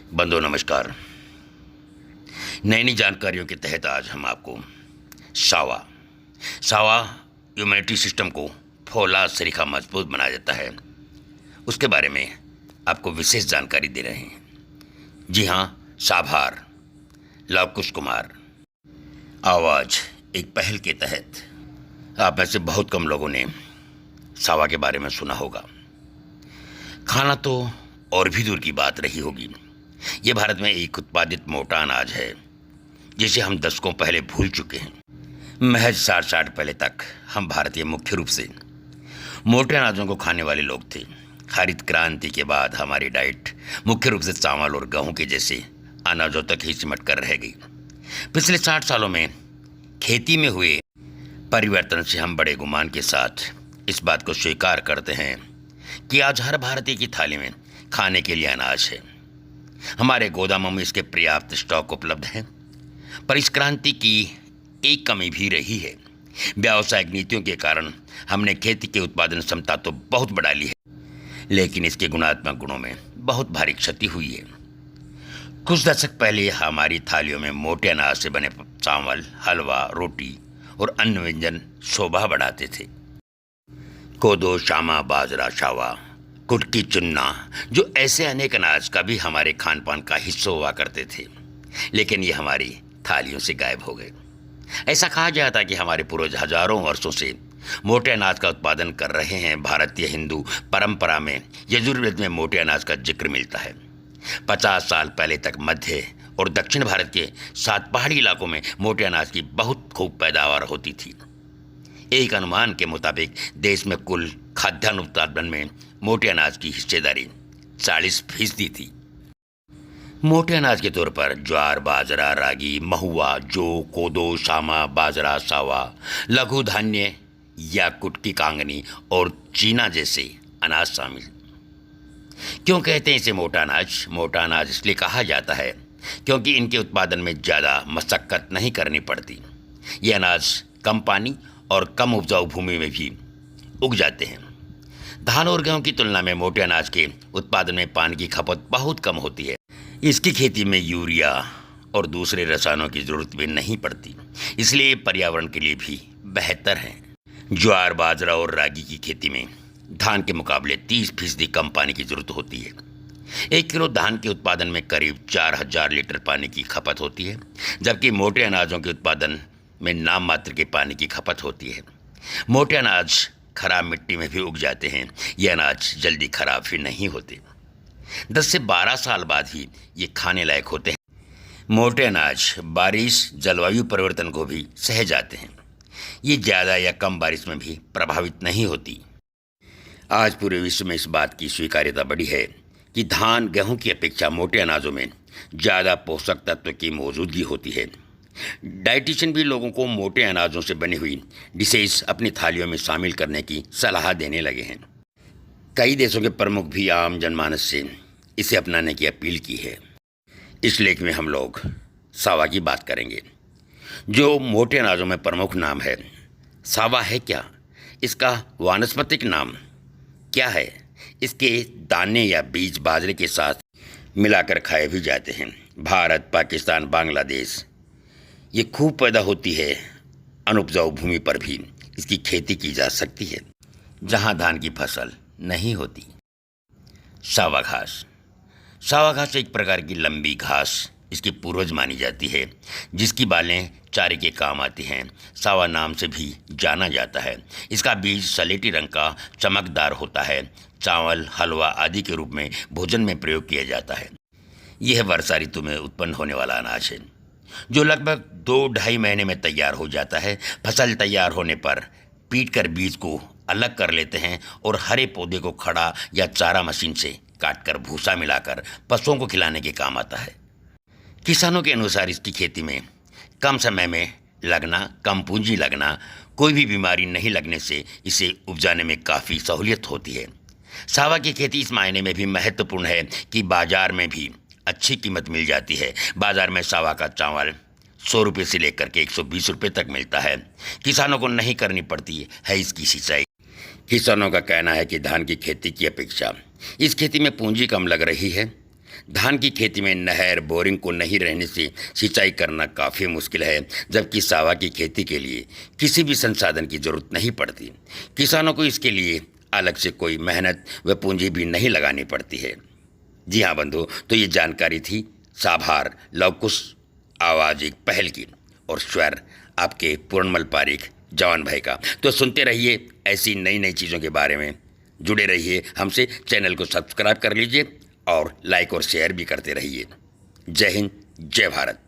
बंधु नमस्कार। नई नई जानकारियों के तहत आज हम आपको सावा सावा इम्यूनिटी सिस्टम को फौलाद सरीखा मजबूत बना देता है, उसके बारे में आपको विशेष जानकारी दे रहे हैं। जी हाँ, साभार लव कुश कुमार। आवाज़ एक पहल के तहत आप में से बहुत कम लोगों ने सावा के बारे में सुना होगा। खाना तो और भी दूर की बात रही होगी। ये भारत में एक उत्पादित मोटा अनाज है जिसे हम दशकों पहले भूल चुके हैं। महज 60 पहले तक हम भारतीय मुख्य रूप से मोटे अनाजों को खाने वाले लोग थे। हरित क्रांति के बाद हमारी डाइट मुख्य रूप से चावल और गेहूं के जैसे अनाजों तक ही सिमट कर रह गई। पिछले 60 सालों में खेती में हुए परिवर्तन से हम बड़े गुमान के साथ इस बात को स्वीकार करते हैं कि आज हर भारतीय की थाली में खाने के लिए अनाज है। हमारे गोदामों में इसके पर्याप्त स्टॉक उपलब्ध है, पर इस क्रांति की एक कमी भी रही है। व्यावसायिक नीतियों के कारण हमने खेती की उत्पादन क्षमता तो बहुत बढ़ा ली है, लेकिन इसके गुणात्मक गुणों में बहुत भारी क्षति हुई है। कुछ दशक पहले हमारी थालियों में मोटे अनाज से बने चावल, हलवा, रोटी और अन्य व्यंजन शोभा बढ़ाते थे। कोदो, शामा, बाजरा, शावा, कुटकी, चुन्ना, जो ऐसे अनेक अनाज का भी हमारे खान पान का हिस्सा हुआ करते थे, लेकिन ये हमारी थालियों से गायब हो गए। ऐसा कहा जाता है कि हमारे पूर्वज हजारों वर्षों से मोटे अनाज का उत्पादन कर रहे हैं। भारतीय हिंदू परंपरा में यजुर्वेद में मोटे अनाज का जिक्र मिलता है। 50 साल पहले तक मध्य और दक्षिण भारत के 7 पहाड़ी इलाकों में मोटे अनाज की बहुत खूब पैदावार होती थी। एक अनुमान के मुताबिक देश में कुल खाद्यान्न उत्पादन में मोटे अनाज की हिस्सेदारी 40% थी। मोटे अनाज के तौर पर ज्वार, बाजरा, रागी, महुआ, जौ, कोदो, शामा, बाजरा, सावा, लघु धान्य या कुटकी, कांगनी और चीना जैसे अनाज शामिल। क्यों कहते हैं इसे मोटा अनाज? मोटा अनाज इसलिए कहा जाता है क्योंकि इनके उत्पादन में ज़्यादा मशक्कत नहीं करनी पड़ती। ये अनाज कम पानी और कम उपजाऊ भूमि में भी उग जाते हैं। धान और गेहूं की तुलना में मोटे अनाज के उत्पादन में पानी की खपत बहुत कम होती है। इसकी खेती में यूरिया और दूसरे रसायनों की जरूरत भी नहीं पड़ती, इसलिए ये पर्यावरण के लिए भी बेहतर है। ज्वार, बाजरा और रागी की खेती में धान के मुकाबले 30% कम पानी की जरूरत होती है। 1 किलो धान के उत्पादन में करीब 4000 लीटर पानी की खपत होती है, जबकि मोटे अनाजों के उत्पादन में नाम मात्र के पानी की खपत होती है। मोटे अनाज खराब मिट्टी में भी उग जाते हैं। ये अनाज जल्दी खराब भी नहीं होते। 10 से 12 साल बाद ही ये खाने लायक होते हैं। मोटे अनाज बारिश, जलवायु परिवर्तन को भी सह जाते हैं। ये ज़्यादा या कम बारिश में भी प्रभावित नहीं होती। आज पूरे विश्व में इस बात की स्वीकार्यता बढ़ी है कि धान, गेहूं की अपेक्षा मोटे अनाजों में ज़्यादा पोषक तत्व की मौजूदगी होती है। डाइटिशियन भी लोगों को मोटे अनाजों से बनी हुई डिशेज अपनी थालियों में शामिल करने की सलाह देने लगे हैं। कई देशों के प्रमुख भी आम जनमानस से इसे अपनाने की अपील की है। इस लेख में हम लोग सावा की बात करेंगे, जो मोटे अनाजों में प्रमुख नाम है। सावा है क्या? इसका वानस्पतिक नाम क्या है? इसके दाने या बीज बाजरे के साथ मिलाकर खाए भी जाते हैं। भारत, पाकिस्तान, बांग्लादेश ये खूब पैदा होती है। अनुपजाऊ भूमि पर भी इसकी खेती की जा सकती है, जहां धान की फसल नहीं होती। सावा घास। सावा घास एक प्रकार की लंबी घास इसकी पूर्वज मानी जाती है, जिसकी बालें चारे के काम आती हैं। सावा नाम से भी जाना जाता है। इसका बीज सलेटी रंग का चमकदार होता है। चावल, हलवा आदि के रूप में भोजन में प्रयोग किया जाता है। यह वर्षा ऋतु में उत्पन्न होने वाला अनाज है, जो लगभग 2-2.5 महीने में तैयार हो जाता है। फसल तैयार होने पर पीट कर बीज को अलग कर लेते हैं और हरे पौधे को खड़ा या चारा मशीन से काटकर भूसा मिलाकर पशुओं को खिलाने के काम आता है। किसानों के अनुसार इसकी खेती में कम समय में लगना, कम पूंजी लगना, कोई भी बीमारी नहीं लगने से इसे उपजाने में काफ़ी सहूलियत होती है। सावा की खेती इस मायने में भी महत्वपूर्ण है कि बाजार में भी अच्छी कीमत मिल जाती है। बाजार में सावा का चावल 100 रुपये से लेकर के 120 रुपये तक मिलता है। किसानों को नहीं करनी पड़ती है इसकी सिंचाई। किसानों का कहना है कि धान की खेती की अपेक्षा इस खेती में पूंजी कम लग रही है। धान की खेती में नहर बोरिंग को नहीं रहने से सिंचाई करना काफ़ी मुश्किल है, जबकि सावा की खेती के लिए किसी भी संसाधन की ज़रूरत नहीं पड़ती। किसानों को इसके लिए अलग से कोई मेहनत व पूंजी भी नहीं लगानी पड़ती है। जी हाँ बंधु, तो ये जानकारी थी साभार लवकुश आवाज़ एक पहल की और स्वर आपके पूर्णमल पारिक जवान भाई का। तो सुनते रहिए ऐसी नई नई चीज़ों के बारे में, जुड़े रहिए हमसे, चैनल को सब्सक्राइब कर लीजिए और लाइक और शेयर भी करते रहिए। जय हिंद, जय भारत।